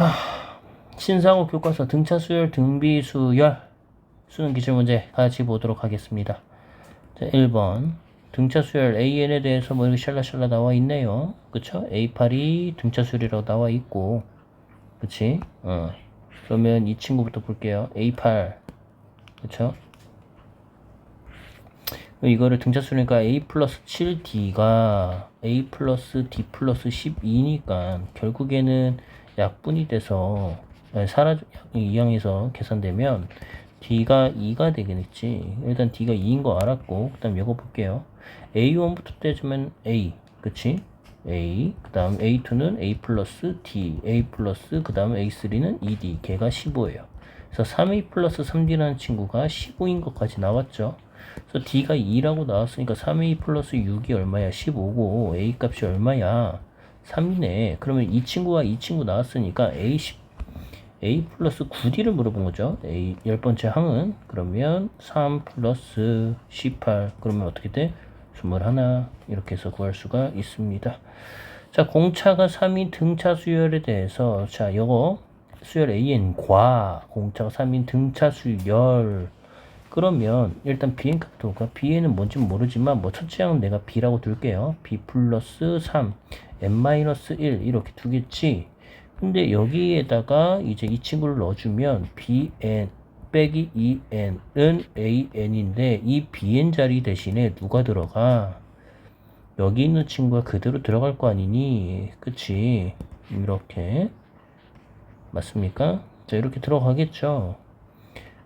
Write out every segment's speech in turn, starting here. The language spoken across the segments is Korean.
자, 신상호 교과서 등차 수열, 등비 수열 수능 기출 문제 같이 보도록 하겠습니다. 자, 1번 등차 수열 AN에 대해서 뭐 이렇게 샬라샬라 나와 있네요. 그쵸? A8이 등차 수열이라고 나와 있고, 그치? 그러면 이 친구부터 볼게요. A8, 그쵸? 이거를 등차 수열이니까 A 플러스 7D가 A 플러스 D 플러스 12니까 결국에는 약분이 돼서 이항에서 계산되면 D가 2가 되겠지. 일단 D가 2인 거 알았고, 그 다음 이거 볼게요. A1부터 떼주면 A, 그치? A, 그 다음 A2는 A 플러스 D, A 플러스, 그 다음 A3는 ED, 걔가 15예요. 그래서 3A 플러스 3D라는 친구가 15인 것까지 나왔죠. 그래서 D가 2라고 나왔으니까 3A 플러스 6이 얼마야? 15고, A 값이 얼마야? 3이네. 그러면 이 친구와 이 친구 나왔으니까 A 플러스 9D를 물어본 거죠. A, 10번째 항은. 그러면 3 플러스 18. 그러면 어떻게 돼? 21. 이렇게 해서 구할 수가 있습니다. 자, 공차가 3인 등차 수열에 대해서, 자, 요거, 수열 AN과 공차가 3인 등차 수열. 그러면 일단 Bn 값도 Bn은 뭔지 모르지만 뭐 첫째 항은 내가 B라고 둘게요. B 플러스 3, N-1 이렇게 두겠지. 근데 여기에다가 이제 이 친구를 넣어주면 Bn 빼기 2n은 AN인데 이 Bn 자리 대신에 누가 들어가? 여기 있는 친구가 그대로 들어갈 거 아니니? 그치? 이렇게 맞습니까? 자, 이렇게 들어가겠죠.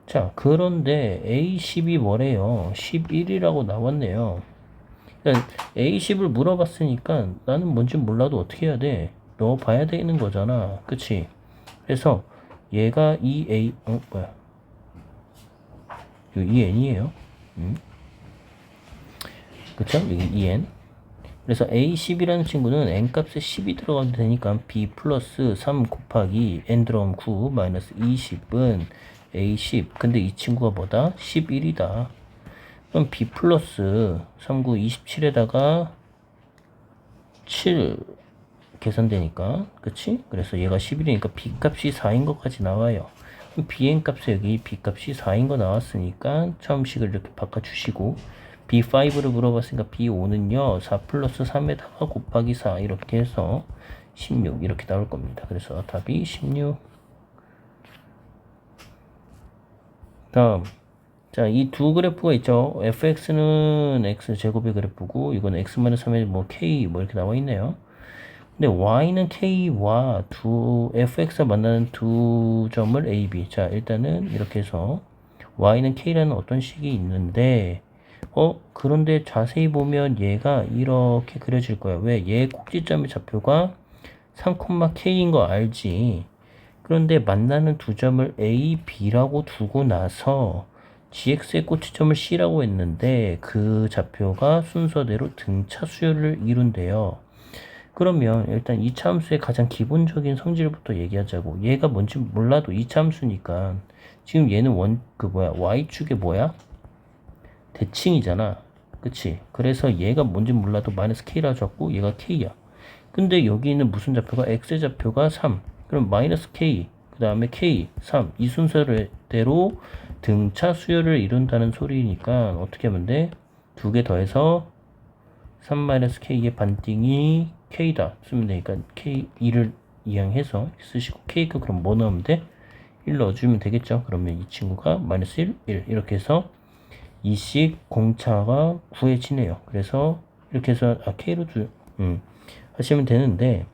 자, 그런데 A10이 뭐래요? 11이라고 나왔네요. 그러니까 A10을 물어봤으니까 나는 뭔지 몰라도 어떻게 해야 돼? 넣어봐야 되는 거잖아. 그치? 그래서 얘가 2A, 뭐야? 이거 2N이에요. 그쵸? 여기 2N. 그래서 A10이라는 친구는 N값에 10이 들어가도 되니까 B 플러스 3 곱하기 N 들어가면 9 마이너스 20은 A10. 근데 이 친구가 뭐다? 11이다. 그럼 B 플러스 3, 9, 27에다가 7 계산되니까. 그치? 그래서 얘가 11이니까 B 값이 4인 것까지 나와요. 그럼 Bn 값에 여기 B 값이 4인 거 나왔으니까 처음식을 이렇게 바꿔주시고 B5를 물어봤으니까 B5는요 4 플러스 3에다가 곱하기 4 이렇게 해서 16 이렇게 나올 겁니다. 그래서 답이 16. 다음, 자, 이 두 그래프가 있죠. fx는 x제곱의 그래프고 이건 x-3의 뭐 k 뭐 이렇게 나와 있네요. 근데 y는 k와 fx가 만나는 두 점을 a, b. 자, 일단은 이렇게 해서 y는 k라는 어떤 식이 있는데 그런데 자세히 보면 얘가 이렇게 그려질 거야. 왜? 얘 꼭지점의 좌표가 3,k인 거 알지? 그런데 만나는 두 점을 A, B라고 두고 나서 GX의 꼭지점을 C라고 했는데 그 좌표가 순서대로 등차 수열을 이룬대요. 그러면 일단 이차 함수의 가장 기본적인 성질부터 얘기하자고. 얘가 뭔지 몰라도 이차 함수니까 지금 얘는 Y축의 뭐야? 대칭이잖아. 그치? 그래서 얘가 뭔지 몰라도 마이너스 K라 줬고 얘가 K야. 근데 여기 있는 무슨 좌표가 X의 좌표가 3. 그럼 마이너스 K, 그 다음에 K, 3. 이 순서대로 등차 수열을 이룬다는 소리니까 어떻게 하면 돼? 두 개 더해서 3-K의 반띵이 K다. 쓰면 되니까 K, 2를 이항해서 쓰시고 K가 그럼 뭐 넣으면 돼? 1 넣어주면 되겠죠. 그러면 이 친구가 마이너스 1, 1 이렇게 해서 이식 공차가 구해지네요. 그래서 이렇게 해서 K로 하시면 되는데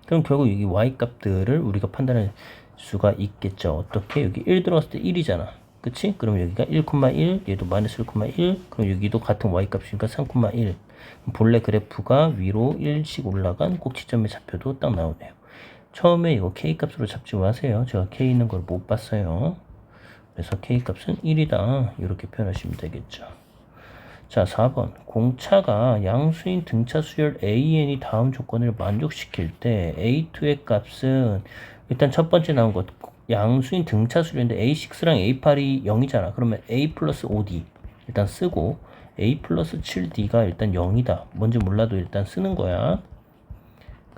그럼 결국 여기 Y 값들을 우리가 판단할 수가 있겠죠. 어떻게? 여기 1 들어갔을 때 1이잖아. 그치? 그럼 여기가 1,1, 얘도 마이너스 1,1, 그럼 여기도 같은 Y 값이니까 3,1. 본래 그래프가 위로 1씩 올라간 꼭지점의 좌표도 딱 나오네요. 처음에 이거 K 값으로 잡지 마세요. 제가 K 있는 걸 못 봤어요. 그래서 K 값은 1이다. 이렇게 표현하시면 되겠죠. 자, 4번. 공차가 양수인 등차 수열 AN이 다음 조건을 만족시킬 때 A2의 값은 일단 첫 번째 나온 것 양수인 등차 수열인데 A6랑 A8이 0이잖아. 그러면 A 플러스 5D 일단 쓰고 A 플러스 7D가 일단 0이다. 뭔지 몰라도 일단 쓰는 거야.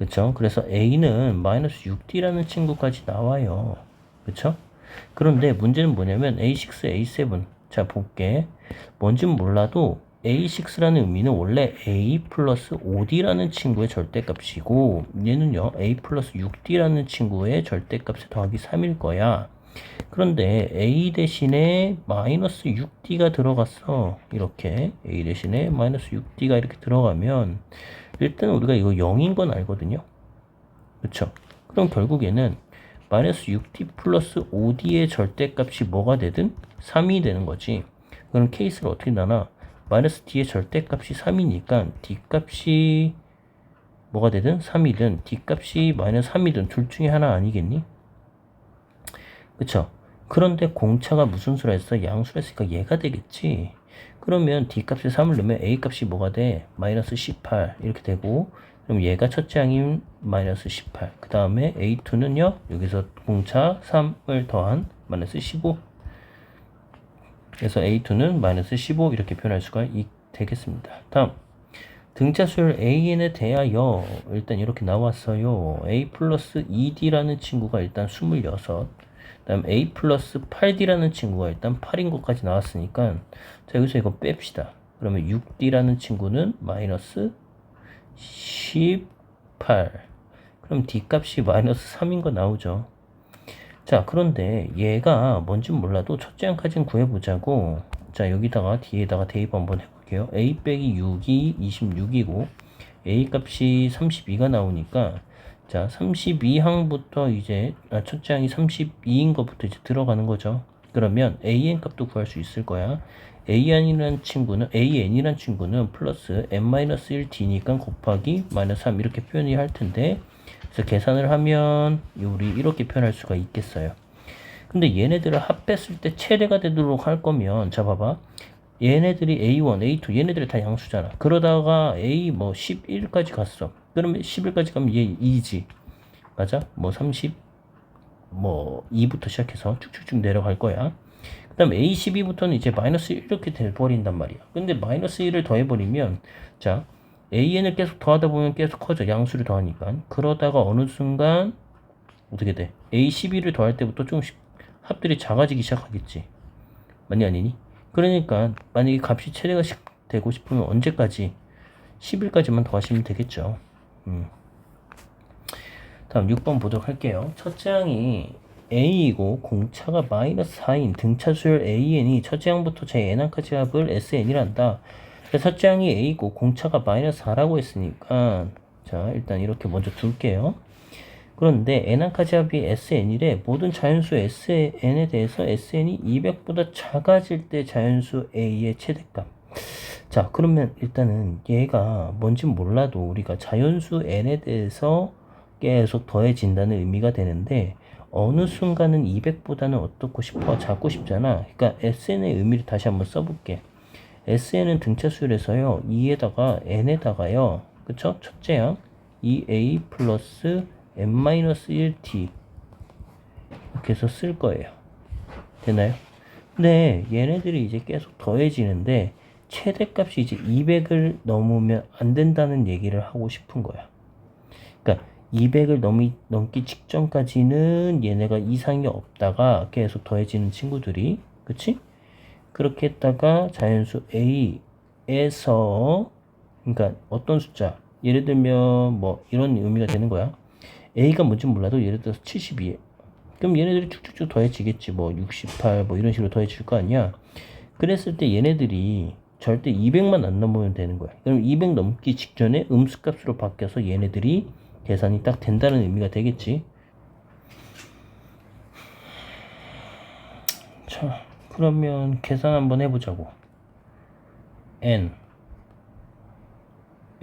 그쵸? 그래서 A는 마이너스 6D라는 친구까지 나와요. 그쵸? 그런데 문제는 뭐냐면 A6, A7. 자, 볼게. 뭔진 몰라도 A6라는 의미는 원래 A 플러스 5D라는 친구의 절대값이고 얘는요 A 플러스 6D라는 친구의 절대값에 더하기 3일 거야. 그런데 A 대신에 마이너스 6D가 들어갔어. 이렇게 A 대신에 마이너스 6D가 이렇게 들어가면 일단 우리가 이거 0인 건 알거든요. 그쵸? 그럼 결국에는 마이너스 6D 플러스 5D의 절대값이 뭐가 되든 3이 되는 거지. 그럼 케이스를 어떻게 나눠? 마이너스 D의 절대값이 3이니까 D 값이 뭐가 되든 3이든 D 값이 마이너스 3이든 둘 중에 하나 아니겠니? 그쵸? 그런데 공차가 무슨 수라 했어? 양수라 했으니까 얘가 되겠지. 그러면 D 값에 3을 넣으면 A 값이 뭐가 돼? 마이너스 18 이렇게 되고 그럼 얘가 첫째 항인 마이너스 18 그 다음에 A2는요 여기서 공차 3을 더한 마이너스 15 그래서 A2는 마이너스 15 이렇게 표현할 수가 되겠습니다. 다음 등차수열 AN에 대하여 일단 이렇게 나왔어요. A 플러스 2D라는 친구가 일단 26 다음 A 플러스 8D라는 친구가 일단 8인 것까지 나왔으니까 자 여기서 이거 뺍시다. 그러면 6D라는 친구는 마이너스 18 그럼 D 값이 마이너스 3인 거 나오죠. 자 그런데 얘가 뭔진 몰라도 첫째 항까지는 구해보자고. 자 여기다가 D에다가 대입 한번 해볼게요. A 빼기 6이 26이고 A 값이 32가 나오니까 자 32항부터 이제 첫째 항이 32인 것부터 이제 들어가는 거죠. 그러면 AN 값도 구할 수 있을 거야. AN이란 친구는 플러스 n-1D니까 곱하기 마이너스 3 이렇게 표현이 할 텐데 그래서 계산을 하면 우리 이렇게 표현할 수가 있겠어요. 근데 얘네들을 합했을 때 최대가 되도록 할 거면 자 봐봐. 얘네들이 A1, A2 얘네들이 다 양수잖아. 그러다가 A 뭐 11까지 갔어. 그러면 11까지 가면 얘 2지. 맞아? 뭐 30, 뭐 2부터 시작해서 쭉쭉쭉 내려갈 거야. 그 다음 A12부터는 이제 마이너스 1 이렇게 돼버린단 말이야. 근데 마이너스 1을 더해버리면 자 AN을 계속 더하다 보면 계속 커져. 양수를 더하니까. 그러다가 어느 순간 어떻게 돼? A12를 더할 때부터 조금씩 합들이 작아지기 시작하겠지. 맞니 아니니? 그러니까 만약에 값이 최대가 되고 싶으면 언제까지? 10일까지만 더 하시면 되겠죠. 다음 6번 보도록 할게요. 첫째 항이 A이고 공차가 마이너스 4인 등차수열 AN이 첫째 항부터 제 N항까지 합을 SN이란다. 첫째 항이 A이고 공차가 마이너스 4라고 했으니까 자 일단 이렇게 먼저 둘게요. 그런데 N항까지 합이 SN이래. 모든 자연수 SN에 대해서 SN이 200보다 작아질 때 자연수 A의 최대값. 자 그러면 일단은 얘가 뭔지 몰라도 우리가 자연수 N에 대해서 계속 더해진다는 의미가 되는데 어느 순간은 200보다는 어떻고 싶어? 작고 싶잖아. 그러니까 SN의 의미를 다시 한번 써볼게. SN은 등차수열에서요 2에다가 N에다가요 그쵸? 첫째야 2A 플러스 n-1t 이렇게 해서 쓸 거예요. 되나요? 근데 얘네들이 이제 계속 더해지는데 최대값이 이제 200을 넘으면 안 된다는 얘기를 하고 싶은 거야. 그러니까 200을 넘기 직전까지는 얘네가 이상이 없다가 계속 더해지는 친구들이 그치? 그렇게 했다가 자연수 A에서 그러니까 어떤 숫자 예를 들면 뭐 이런 의미가 되는 거야. A가 뭔지 몰라도 예를 들어서 72 그럼 얘네들이 쭉쭉쭉 더해지겠지. 뭐 68 뭐 이런 식으로 더해질 거 아니야. 그랬을 때 얘네들이 절대 200만 안 넘으면 되는 거야. 그럼 200 넘기 직전에 음수값으로 바뀌어서 얘네들이 계산이 딱 된다는 의미가 되겠지. 자 그러면 계산 한번 해보자고. N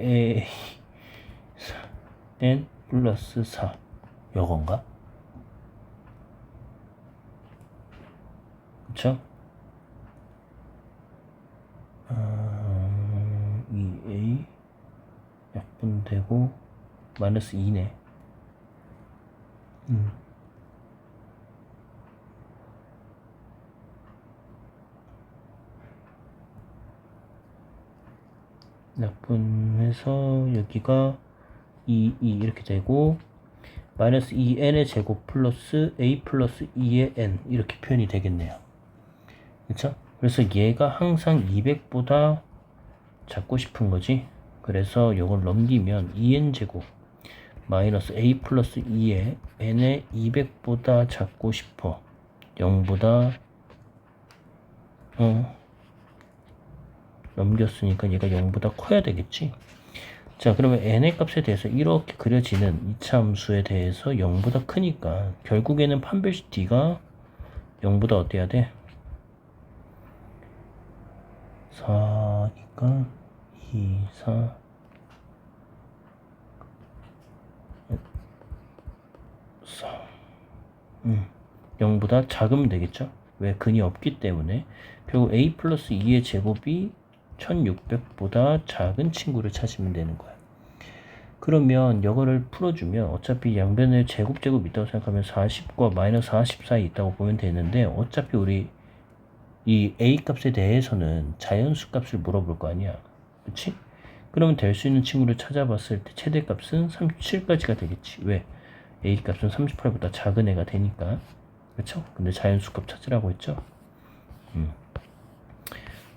A N 플러스 4 요건가? 그쵸? 2A 약분되고 마이너스 2네. 약분해서 여기가 이렇게 되고 마이너스 2n의 제곱 플러스 a 플러스 2의 n 이렇게 표현이 되겠네요. 그쵸? 그래서 얘가 항상 200보다 작고 싶은 거지. 그래서 이걸 넘기면 2n 제곱 마이너스 a 플러스 2의 n의 200보다 작고 싶어. 0보다 넘겼으니까 얘가 0보다 커야 되겠지. 자, 그러면 n의 값에 대해서 이렇게 그려지는 이차 함수에 대해서 0보다 크니까 결국에는 판별식 d가 0보다 어때야 돼? 4니까 2, 4 4 0보다 작으면 되겠죠? 왜? 근이 없기 때문에. 결국 a 플러스 2의 제곱이 1600보다 작은 친구를 찾으면 되는 거야. 그러면 이거를 풀어주면 어차피 양변에 제곱 있다고 생각하면 40과 마이너스 40 사이 있다고 보면 되는데 어차피 우리 이 a 값에 대해서는 자연수 값을 물어볼 거 아니야. 그치? 그러면 될 수 있는 친구를 찾아봤을 때 최대값은 37까지가 되겠지. 왜? a 값은 38보다 작은 애가 되니까. 그쵸? 근데 자연수 값 찾으라고 했죠?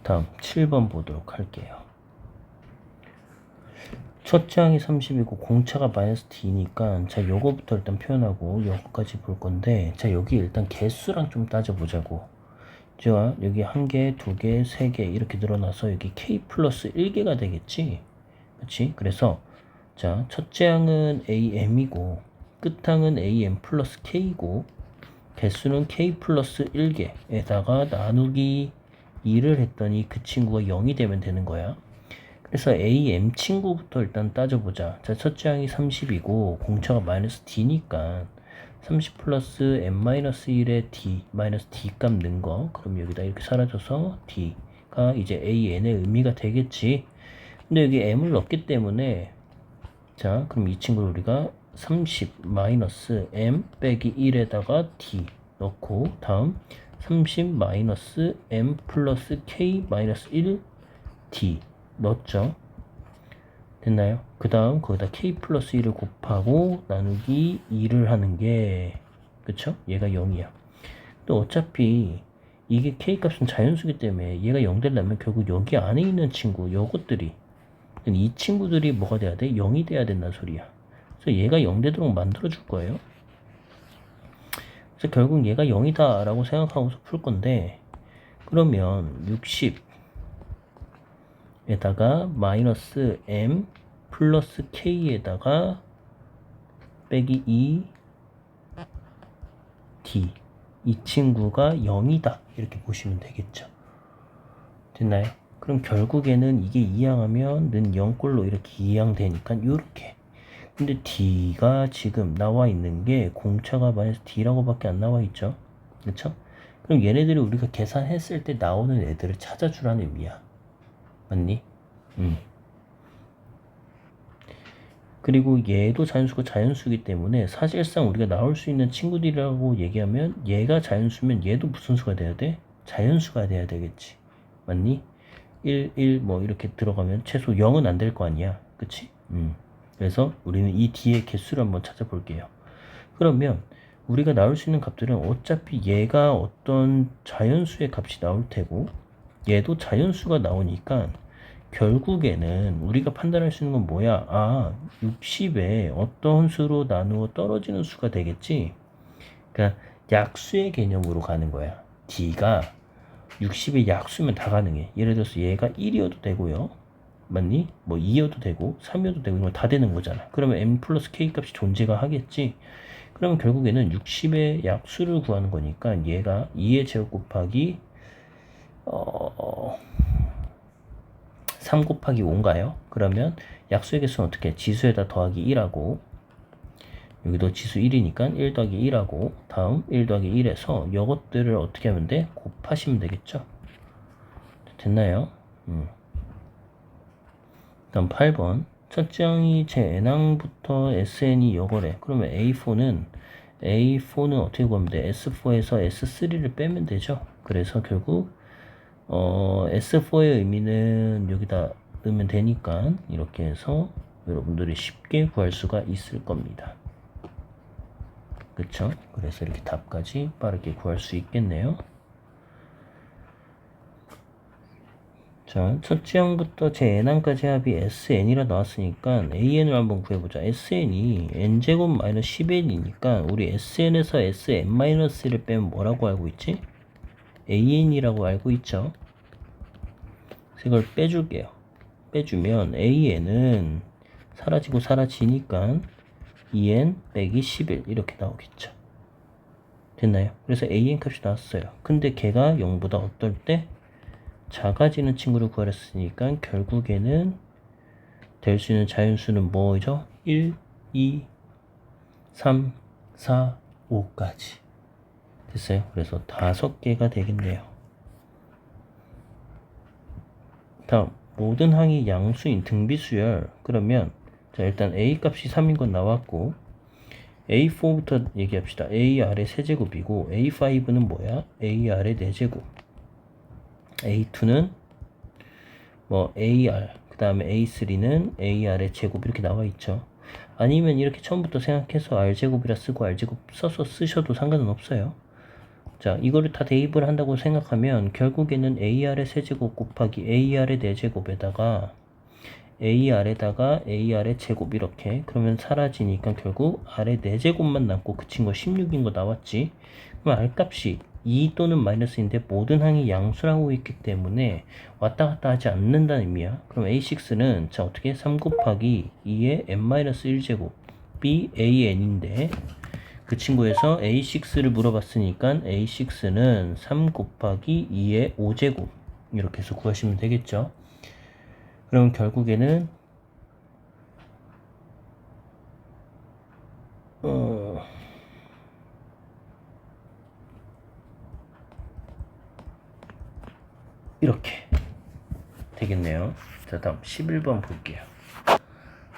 다음 7번 보도록 할게요. 첫째 항이 30이고 공차가 마이너스 d니까 자 요거부터 일단 표현하고 요거까지 볼 건데 자 여기 일단 개수랑 좀 따져보자고. 자 여기 1개, 2개, 3개 이렇게 늘어나서 여기 k 플러스 1개가 되겠지. 그치? 그래서 자 첫째 항은 am이고 끝항은 am 플러스 k고 개수는 k 플러스 1개에다가 나누기 2를 했더니 그 친구가 0이 되면 되는 거야. 그래서 am 친구부터 일단 따져보자. 자, 첫째 항이 30이고 공차가 마이너스 d니까 30 플러스 m-1의 d 마이너스 d 값 넣은 거. 그럼 여기다 이렇게 사라져서 d가 이제 an의 의미가 되겠지. 근데 여기 m을 넣었기 때문에 자, 그럼 이 친구를 우리가 30 마이너스 m 빼기 1에다가 d 넣고 다음 30 마이너스 m 플러스 k 마이너스 1 d 넣었죠. 됐나요? 그 다음 거기다 k 플러스 1을 곱하고 나누기 2를 하는 게 그쵸? 얘가 0이야. 또 어차피 이게 k 값은 자연수기 때문에 얘가 0 되려면 결국 여기 안에 있는 친구 요것들이 이 친구들이 뭐가 돼야 돼? 0이 돼야 된다는 소리야. 그래서 얘가 0 되도록 만들어 줄 거예요. 그래서 결국 얘가 0이다 라고 생각하고서 풀 건데 그러면 60에다가 마이너스 m 플러스 k에다가 빼기 2 d 이 친구가 0이다 이렇게 보시면 되겠죠. 됐나요? 그럼 결국에는 이게 이항하면 는 0꼴로 이렇게 이항되니까 이렇게. 근데 d가 지금 나와 있는 게 공차가 마이너스 d라고 밖에 안 나와 있죠. 그쵸? 그럼 얘네들이 우리가 계산했을 때 나오는 애들을 찾아주라는 의미야. 맞니? 그리고 얘도 자연수고 자연수이기 때문에 사실상 우리가 나올 수 있는 친구들이라고 얘기하면 얘가 자연수면 얘도 무슨 수가 돼야 돼? 자연수가 돼야 되겠지. 맞니? 1, 1 뭐 이렇게 들어가면 최소 0은 안 될 거 아니야. 그치? 그래서 우리는 이 뒤에 개수를 한번 찾아볼게요. 그러면 우리가 나올 수 있는 값들은 어차피 얘가 어떤 자연수의 값이 나올 테고 얘도 자연수가 나오니까 결국에는 우리가 판단할 수 있는 건 뭐야? 아, 60에 어떤 수로 나누어 떨어지는 수가 되겠지? 그러니까 약수의 개념으로 가는 거야. d가 60의 약수면 다 가능해. 예를 들어서 얘가 1이어도 되고요. 맞니? 뭐 2여도 되고 3여도 되고 이런 거 다 되는 거잖아. 그러면 m 플러스 k 값이 존재가 하겠지. 그러면 결국에는 60의 약수를 구하는 거니까 얘가 2의 제곱 곱하기 3 곱하기 5인가요? 그러면 약수의 개수는 어떻게? 지수에다 더하기 1하고 여기도 지수 1이니까 1 더하기 1하고 다음 1 더하기 1에서 이것들을 어떻게 하면 돼? 곱하시면 되겠죠? 됐나요? 다음 8번 첫째 항이 제 n항부터 sn이 요거래. 그러면 A4는 어떻게 구하면 돼? S4에서 S3를 빼면 되죠. 그래서 결국 S4의 의미는 여기다 넣으면 되니까 이렇게 해서 여러분들이 쉽게 구할 수가 있을 겁니다. 그쵸? 그래서 이렇게 답까지 빠르게 구할 수 있겠네요. 자, 첫째 항부터 제 n항까지 합이 sn이라 나왔으니까 an을 한번 구해보자. sn이 n제곱 마이너스 10n이니까 우리 sn에서 sn-1을 빼면 뭐라고 알고 있지? an이라고 알고 있죠. 그래서 이걸 빼줄게요. 빼주면 an은 사라지고 사라지니까 2n 빼기 11 이렇게 나오겠죠. 됐나요? 그래서 an 값이 나왔어요. 근데 걔가 0보다 어떨 때? 작아지는 친구를 구하랬으니까 결국에는 될 수 있는 자연수는 뭐죠? 1, 2, 3, 4, 5까지 됐어요. 그래서 5개가 되겠네요. 다음 모든 항이 양수인 등비수열. 그러면 자 일단 a 값이 3인 건 나왔고 a4부터 얘기합시다. ar의 세제곱이고 a5는 뭐야? ar의 4제곱. A2는 뭐 AR, 그 다음에 A3는 AR의 제곱 이렇게 나와 있죠. 아니면 이렇게 처음부터 생각해서 R제곱이라 쓰고 R제곱 써서 쓰셔도 상관은 없어요. 자, 이거를 다 대입을 한다고 생각하면 결국에는 AR의 세제곱 곱하기 AR의 4제곱에다가 AR에다가 AR의 제곱 이렇게 그러면 사라지니까 결국 R의 4제곱만 남고 그 친구가 16인 거 나왔지. 그럼 R 값이 2 또는 마이너스인데 모든 항이 양수라고 있기 때문에 왔다 갔다 하지 않는다는 의미야. 그럼 A6는 자 어떻게 3 곱하기 2의 n-1제곱 B AN인데 그 친구에서 A6를 물어봤으니까 A6는 3 곱하기 2의 5제곱 이렇게 해서 구하시면 되겠죠. 그럼 결국에는 이렇게 되겠네요. 자 다음 11번 볼게요.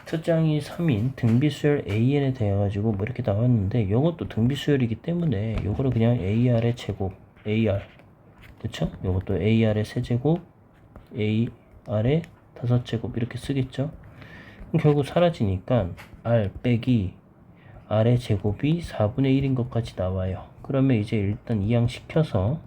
첫째 항이 3인 등비수열 AN에 대해가지고 뭐 이렇게 나왔는데 이것도 등비수열이기 때문에 이거를 그냥 AR의 제곱 AR 그쵸? 이것도 AR의 세제곱 AR의 5제곱 이렇게 쓰겠죠? 그럼 결국 사라지니까 R 빼기 R의 제곱이 4분의 1인 것까지 나와요. 그러면 이제 일단 이항시켜서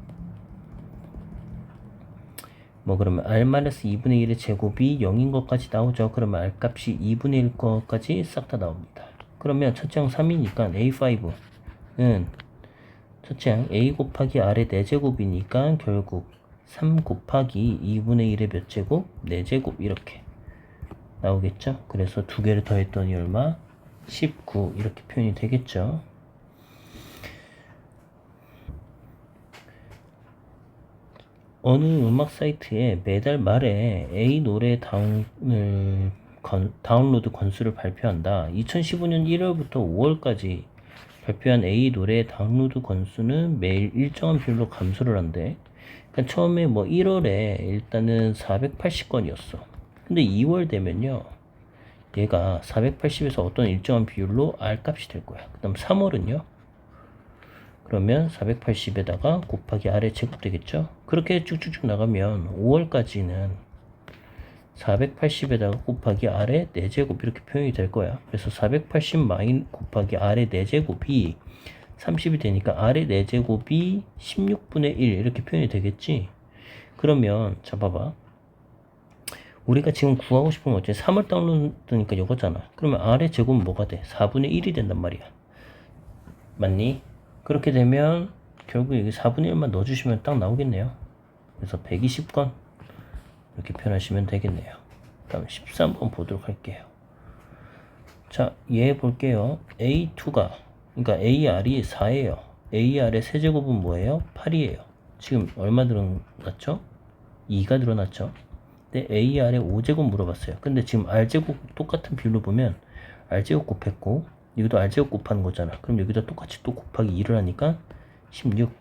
뭐 그러면 R-2분의 1의 제곱이 0인 것까지 나오죠. 그러면 R 값이 2분의 1 것까지 싹 다 나옵니다. 그러면 첫째 항 3이니까 A5는 첫째 항 A 곱하기 R의 4제곱이니까 결국 3 곱하기 2분의 1의 몇 제곱? 4제곱 이렇게 나오겠죠. 그래서 두 개를 더했더니 얼마? 19 이렇게 표현이 되겠죠. 어느 음악 사이트에 매달 말에 A 노래 다운로드 건수를 발표한다. 2015년 1월부터 5월까지 발표한 A 노래 다운로드 건수는 매일 일정한 비율로 감소를 한대. 그러니까 처음에 뭐 1월에 일단은 480건이었어. 근데 2월 되면요. 얘가 480에서 어떤 일정한 비율로 R 값이 될 거야. 그 다음 3월은요. 그러면 480에다가 곱하기 R의 제곱 되겠죠? 그렇게 쭉쭉쭉 나가면 5월까지는 480에다가 곱하기 R의 4제곱 이렇게 표현이 될 거야. 그래서 480 마인 곱하기 R의 4제곱이 30이 되니까 R의 4제곱이 16분의 1 이렇게 표현이 되겠지? 그러면 자 봐봐. 우리가 지금 구하고 싶은 건 어째 3월 다운로드니까 이거잖아. 그러면 R의 제곱은 뭐가 돼? 4분의 1이 된단 말이야. 맞니? 그렇게 되면 결국 여기 4분의 1만 넣어주시면 딱 나오겠네요. 그래서 120건 이렇게 표현하시면 되겠네요. 다음 13번 보도록 할게요. 자, 얘 볼게요. A2가 그러니까 AR이 4예요. AR의 세제곱은 뭐예요? 8이에요. 지금 얼마 늘어났죠? 2가 늘어났죠? 근데 AR의 5제곱 물어봤어요. 근데 지금 R제곱 똑같은 비율로 보면 R제곱 곱했고 여기도 R제곱 곱하는 거잖아. 그럼 여기다 똑같이 또 곱하기 2를 하니까 16.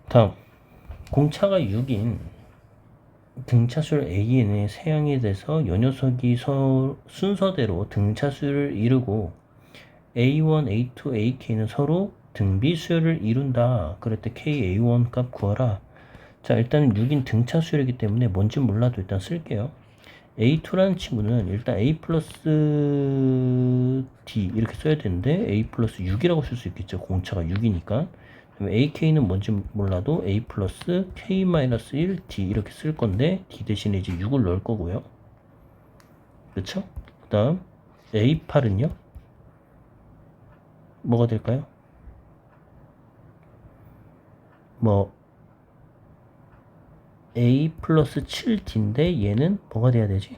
다음 공차가 6인 등차수열 AN의 세항에 대해서 요 녀석이 순서대로 등차수를 이루고 A1, A2, AK는 서로 등비수열을 이룬다. 그럴 때 KA1 값 구하라. 자 일단은 6인 등차수열이기 때문에 뭔지 몰라도 일단 쓸게요. A2라는 친구는 일단 A 플러스 D 이렇게 써야 되는데 A 플러스 6이라고 쓸 수 있겠죠. 공차가 6이니까. 그럼 AK는 뭔지 몰라도 A 플러스 K 마이너스 1 D 이렇게 쓸 건데 D 대신에 이제 6을 넣을 거고요. 그쵸? 그 다음 A8은요? 뭐가 될까요? 뭐 A 플러스 7D인데 얘는 뭐가 돼야 되지?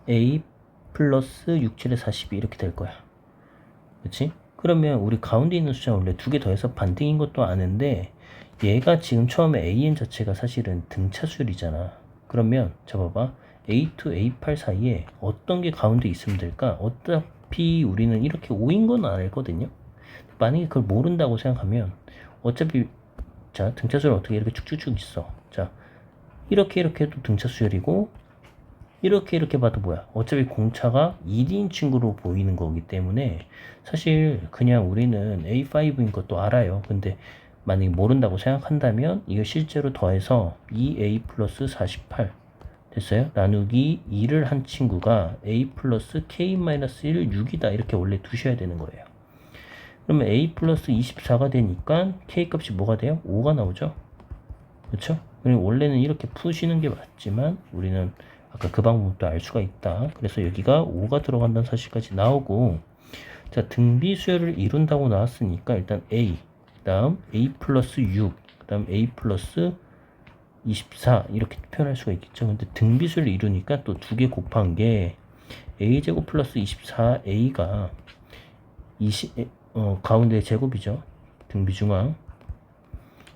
A 플러스 6, 7에 42 이렇게 될 거야. 그치? 그러면 우리 가운데 있는 숫자 원래 두 개 더해서 반등인 것도 아는데 얘가 지금 처음에 AN 자체가 사실은 등차수열이잖아. 그러면 자 봐봐. A2, A8 사이에 어떤 게 가운데 있으면 될까? 어차피 우리는 이렇게 5인 건 알거든요. 만약에 그걸 모른다고 생각하면 어차피 자 등차수열 어떻게 이렇게 쭉쭉쭉 있어. 자 이렇게 해도 등차수열이고 이렇게 봐도 뭐야? 어차피 공차가 1인 친구로 보이는 거기 때문에 사실 그냥 우리는 A5인 것도 알아요. 근데 만약에 모른다고 생각한다면 이거 실제로 더해서 2A 플러스 48 됐어요? 나누기 2를 한 친구가 A 플러스 K 마이너스 1 6이다 이렇게 원래 두셔야 되는 거예요. 그러면 A 플러스 24가 되니까 K 값이 뭐가 돼요? 5가 나오죠? 그렇죠? 원래는 이렇게 푸시는 게 맞지만 우리는 아까 그 방법도 알 수가 있다. 그래서 여기가 5가 들어간다는 사실까지 나오고 자 등비 수열을 이룬다고 나왔으니까 일단 A 그 다음 A 플러스 6 그 다음 A 플러스 24 이렇게 표현할 수가 있겠죠. 근데 등비 수열을 이루니까 또 두 개 곱한 게 A제곱 플러스 24A가 20 가운데 제곱이죠. 등비 중앙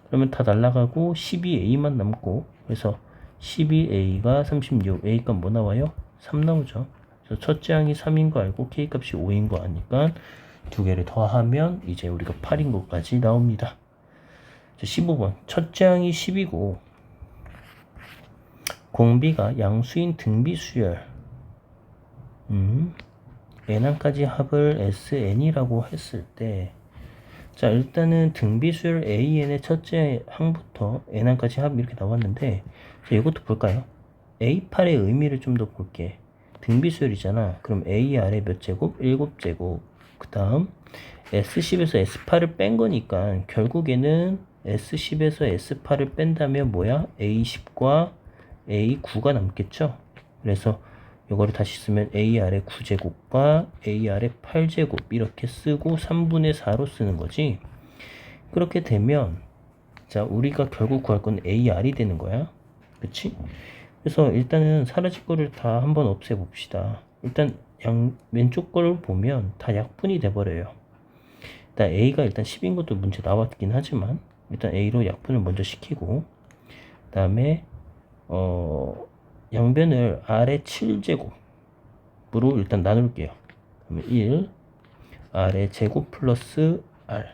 그러면 다 날라가고 12A만 남고 그래서 12A가 36 A 값 뭐 나와요? 3 나오죠. 그래서 첫째 항이 3인 거 알고 K 값이 5인 거 아니까 두 개를 더하면 이제 우리가 8인 것까지 나옵니다. 15번 첫째 항이 10이고 공비가 양수인 등비 수열 n항까지 합을 SN이라고 했을 때 자 일단은 등비수열 AN의 첫째 항부터 n항까지 합 이렇게 나왔는데 자 이것도 볼까요? A8의 의미를 좀 더 볼게. 등비수열이잖아. 그럼 AR의 몇 제곱? 7제곱. 그 다음 S10에서 S8을 뺀 거니까 결국에는 S10에서 S8을 뺀다면 뭐야? A10과 A9가 남겠죠? 그래서 이거를 다시 쓰면 AR의 9제곱과 AR의 8제곱 이렇게 쓰고 3분의 4로 쓰는 거지. 그렇게 되면 자 우리가 결국 구할 건 AR이 되는 거야. 그치? 그래서 일단은 사라질 거를 다 한번 없애 봅시다. 일단 왼쪽 거를 보면 다 약분이 돼버려요. 일단 A가 일단 10인 것도 문제 나왔긴 하지만 일단 A로 약분을 먼저 시키고 그 다음에 양변을 R의 7제곱으로 일단 나눌게요. 그러면 1 R의 제곱 플러스 R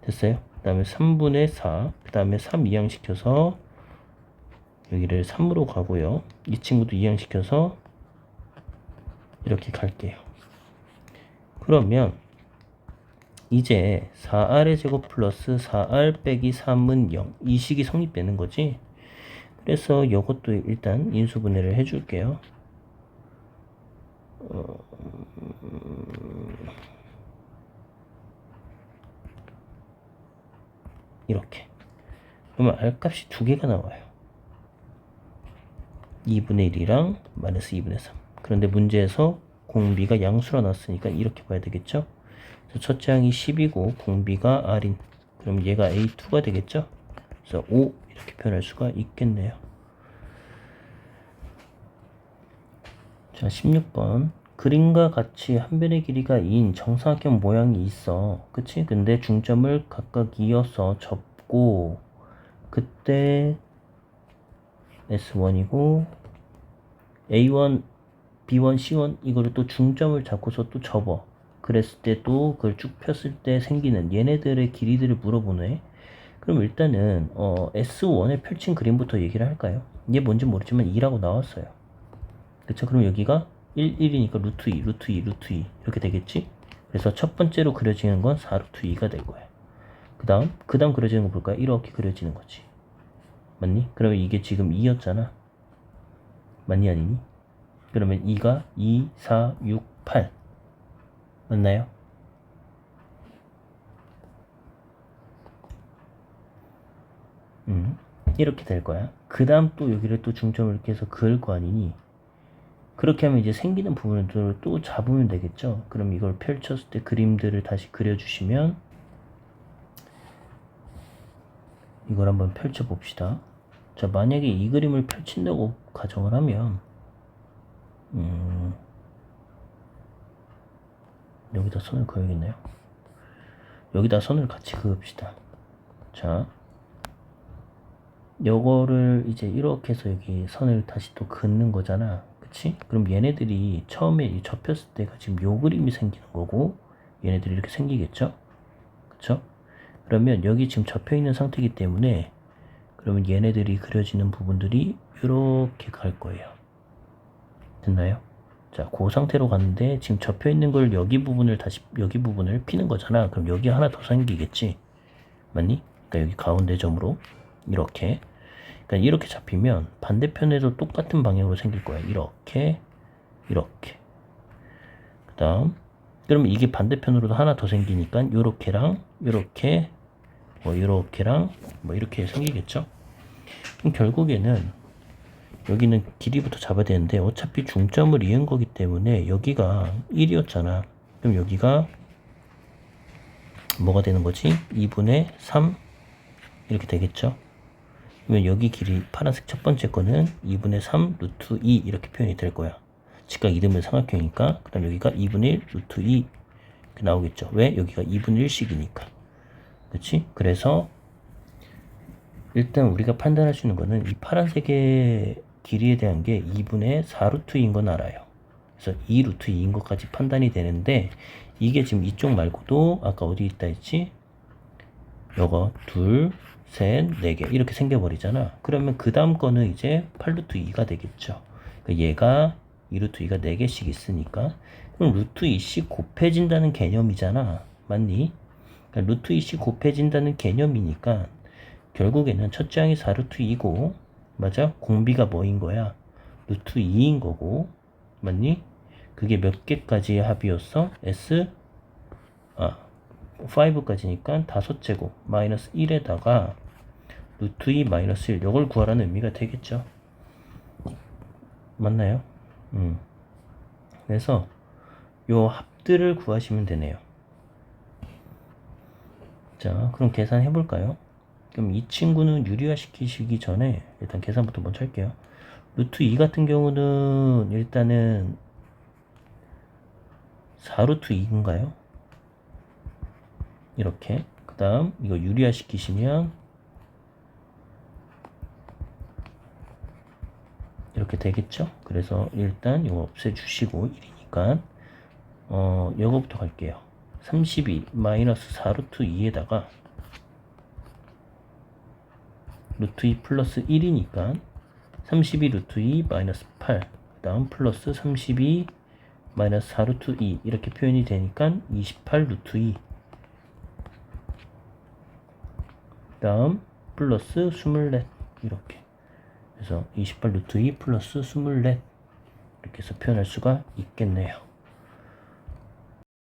됐어요? 그 다음에 3분의 4 그 다음에 3 이항시켜서 여기를 3으로 가고요. 이 친구도 이항시켜서 이렇게 갈게요. 그러면 이제 4R의 제곱 플러스 4R 빼기 3은 0 이 식이 성립되는 거지. 그래서 이것도 일단 인수분해를 해줄게요. 이렇게 그러면 R값이 두 개가 나와요. 2분의 1이랑 마이너스 2분의 3 그런데 문제에서 공비가 양수로 나왔으니까 이렇게 봐야 되겠죠. 그래서 첫째 항이 10이고 공비가 R인 그럼 얘가 A2가 되겠죠. 그래서 5 이렇게 표현할 수가 있겠네요. 자 16번 그림과 같이 한 변의 길이가 2인 정사각형 모양이 있어. 그치? 근데 중점을 각각 이어서 접고 그때 S1이고 A1, B1, C1 이거를 또 중점을 잡고서 또 접어. 그랬을 때 또 그걸 쭉 폈을 때 생기는 얘네들의 길이들을 물어보네. 그럼 일단은 S1에 펼친 그림부터 얘기를 할까요? 얘 뭔지 모르지만 2라고 나왔어요. 그쵸? 그럼 여기가 1, 1이니까 루트 2, 루트 2, 루트 2 이렇게 되겠지? 그래서 첫 번째로 그려지는 건 4 루트 2가 될 거야. 그 다음 그려지는 거 볼까요? 이렇게 그려지는 거지. 맞니? 그러면 이게 지금 2였잖아. 맞니 아니니? 그러면 2가 2, 4, 6, 8 맞나요? 이렇게 될 거야. 그 다음 또 여기를 또 중점을 이렇게 해서 그을 거 아니니? 그렇게 하면 이제 생기는 부분을 또 잡으면 되겠죠. 그럼 이걸 펼쳤을 때 그림들을 다시 그려주시면 이걸 한번 펼쳐 봅시다. 자, 만약에 이 그림을 펼친다고 가정을 하면 여기다 선을 그어야겠네요. 여기다 선을 같이 그읍시다. 자, 요거를 이제 이렇게 해서 여기 선을 다시 또 긋는 거잖아. 그치? 그럼 얘네들이 처음에 접혔을 때가 지금 요 그림이 생기는 거고 얘네들이 이렇게 생기겠죠? 그쵸? 그러면 여기 지금 접혀 있는 상태이기 때문에 그러면 얘네들이 그려지는 부분들이 이렇게 갈 거예요. 됐나요? 자, 그 상태로 갔는데 지금 접혀 있는 걸 여기 부분을 피는 거잖아. 그럼 여기 하나 더 생기겠지? 맞니? 그러니까 여기 가운데 점으로 이렇게. 그러니까 이렇게 잡히면 반대편에도 똑같은 방향으로 생길 거야. 이렇게. 그다음 그러면 이게 반대편으로도 하나 더 생기니까 요렇게랑 요렇게 요렇게랑 이렇게 생기겠죠? 그럼 결국에는 여기는 길이부터 잡아야 되는데 어차피 중점을 이은 거기 때문에 여기가 1이었잖아. 그럼 여기가 뭐가 되는 거지? 2분의 3 이렇게 되겠죠? 그러면 여기 길이 파란색 첫 번째 거는 2분의 3 루트 2 이렇게 표현이 될 거야. 직각 이등변 삼각형이니까. 그 다음 여기가 2분의 1 루트 2 이렇게 나오겠죠. 왜? 여기가 2분의 1씩이니까. 그치? 그래서 일단 우리가 판단할 수 있는 거는 이 파란색의 길이에 대한 게 2분의 4루트 2인 건 알아요. 그래서 2루트 2인 것까지 판단이 되는데 이게 지금 이쪽 말고도 아까 어디 있다 했지? 요거 둘, 셋, 네 개 이렇게 생겨버리잖아. 그러면 그 다음 거는 이제 8루트 2가 되겠죠. 그러니까 얘가 2루트 2가 4개씩 있으니까 그럼 루트 2씩 곱해진다는 개념이잖아. 맞니? 그러니까 루트 2씩 곱해진다는 개념이니까 결국에는 첫째 항이 4루트 2고 맞아? 공비가 뭐인 거야? 루트 2인 거고 맞니? 그게 몇 개까지의 합이었어? S 5까지니까 5제곱 마이너스 1에다가 루트 2 마이너스 1 이걸 구하라는 의미가 되겠죠. 맞나요? 그래서 요 합들을 구하시면 되네요. 자, 그럼 계산해 볼까요? 그럼 이 친구는 유리화 시키시기 전에 일단 계산부터 먼저 할게요. 루트 2 같은 경우는 일단은 4루트 2인가요? 이렇게. 그 다음 이거 유리화 시키시면 이렇게 되겠죠? 그래서 일단 이거 없애주시고 1이니까 요거부터 갈게요. 32 마이너스 4루트 2에다가 루트 2 플러스 1이니까 32 루트 2 마이너스 8 그 다음 플러스 32 마이너스 4 루트 2 이렇게 표현이 되니까 28 루트 2 그 다음 플러스 24 이렇게 그래서 28 루트 2 플러스 24 이렇게 해서 표현할 수가 있겠네요.